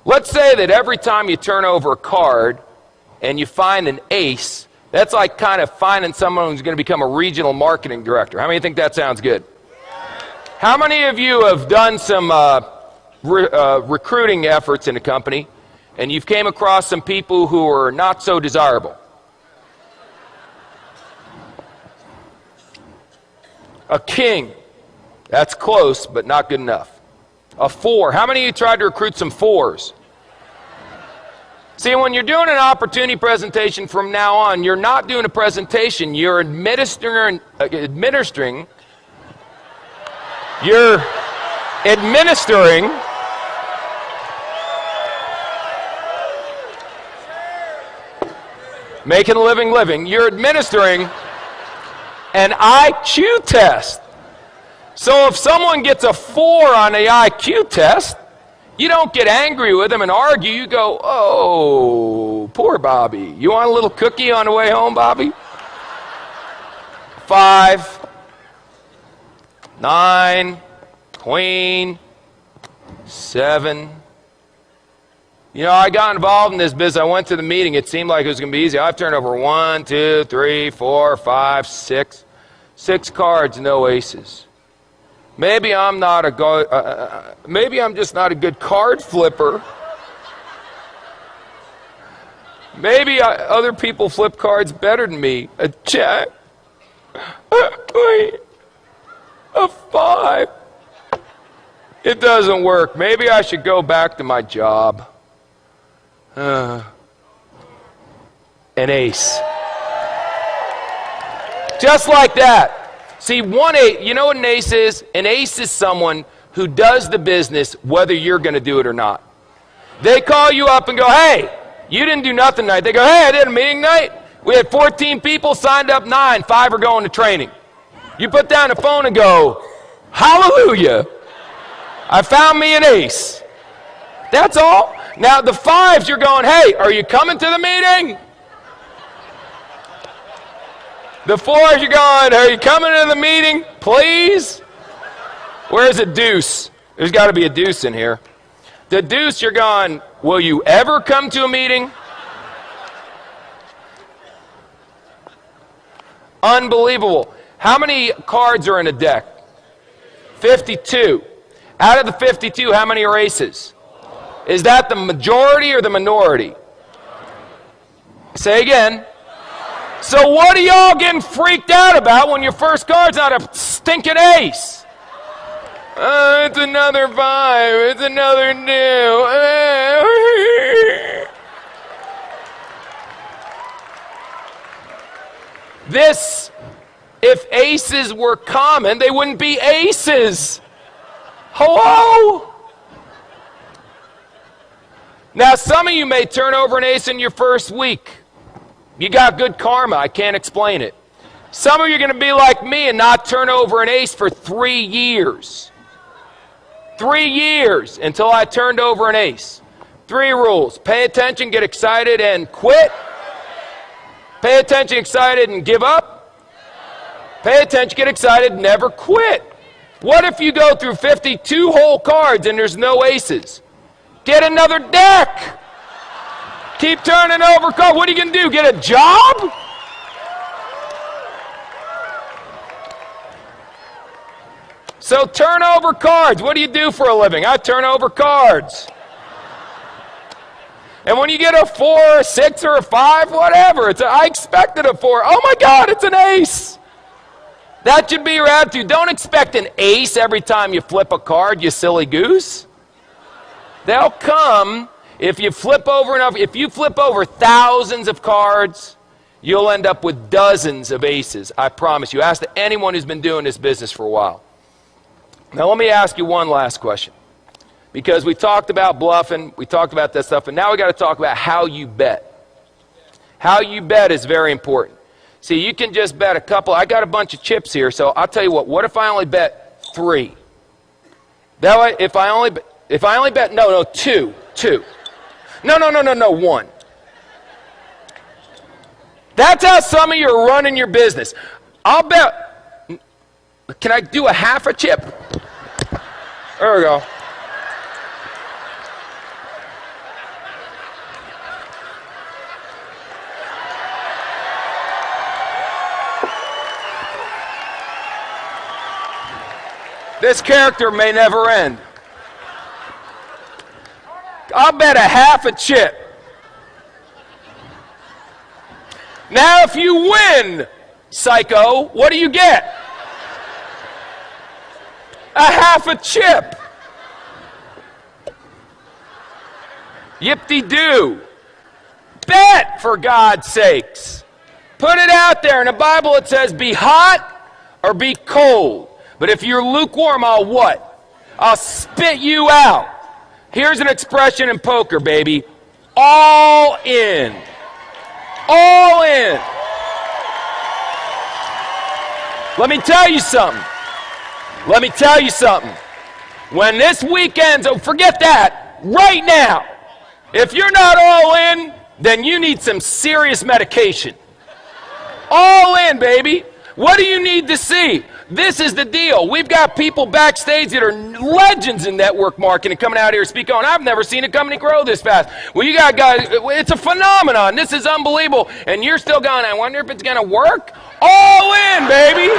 Let's say that every time you turn over a card and you find an ace, that's like kind of finding someone who's going to become a regional marketing director. How many think that sounds good? How many of you have done some recruiting efforts in a company and you've came across some people who are not so desirable? A king. That's close, but not good enough. A 4. How many of you tried to recruit some 4s? See, when you're doing an opportunity presentation from now on, you're not doing a presentation, you're administering making a living, you're administering an IQ test. So if someone gets a 4 on the IQ test, you don't get angry with them and argue. You go, oh, poor Bobby. You want a little cookie on the way home, Bobby? 5, 9, queen, 7. You know, I got involved in this business. I went to the meeting. It seemed like it was going to be easy. I've turned over 1, 2, 3, 4, 5, 6. 6 cards, no aces. Maybe I'm just not a good card flipper. Maybe other people flip cards better than me. A jack. Wait. A 5. It doesn't work. Maybe I should go back to my job. An ace. Just like that. See, 1 8, you know what an ace is? An ace is someone who does the business whether you're going to do it or not. They call you up and go, hey, you didn't do nothing tonight. They go, hey, I did a meeting night. We had 14 people, signed up 9, 5 are going to training. You put down the phone and go, hallelujah, I found me an ace. That's all. Now the 5s, you're going, hey, are you coming to the meeting? The 4s, you're going, are you coming to the meeting, please? Where's a deuce? There's got to be a deuce in here. The deuce, you're going, will you ever come to a meeting? Unbelievable. How many cards are in a deck? 52. Out of the 52, how many are aces? Is that the majority or the minority? Say again. So what are y'all getting freaked out about when your first card's not a stinking ace? It's another 5. It's another new. This, if aces were common, they wouldn't be aces. Hello? Now, some of you may turn over an ace in your first week. You got good karma. I can't explain it. Some of you are going to be like me and not turn over an ace for 3 years. 3 years until I turned over an ace. 3 rules. Pay attention, get excited, and quit. Pay attention, excited, and give up. Pay attention, get excited, never quit. What if you go through 52 whole cards and there's no aces? Get another deck. Keep turning over cards. What are you going to do? Get a job? So turn over cards. What do you do for a living? I turn over cards. And when you get a 4, a 6, or a 5, whatever, I expected a 4. Oh my God, it's an ace. That should be your attitude. Don't expect an ace every time you flip a card, you silly goose. They'll come. If you flip over enough, if you flip over thousands of cards, you'll end up with dozens of aces. I promise you. Ask anyone who's been doing this business for a while. Now let me ask you one last question. Because we talked about bluffing, we talked about that stuff, and now we got to talk about how you bet. How you bet is very important. See, you can just bet a couple. I got a bunch of chips here, so I'll tell you what if I only bet 3? That way, if I only bet, no, 2. No, 1. That's how some of you are running your business. I'll bet, can I do a half a chip? There we go. This character may never end. I'll bet a half a chip. Now, if you win, psycho, what do you get? A half a chip. Yip-de-doo. Bet, for God's sakes. Put it out there. In the Bible it says be hot or be cold. But if you're lukewarm, I'll what? I'll spit you out. Here's an expression in poker, baby. All in. All in. Let me tell you something. Let me tell you something. When this weekend's over, forget that. Right now. If you're not all in, then you need some serious medication. All in, baby. What do you need to see? This is the deal. We've got people backstage that are legends in network marketing coming out here speaking on. I've never seen a company grow this fast. Well, you got guys, it's a phenomenon. This is unbelievable. And you're still going, I wonder if it's going to work? All in, baby.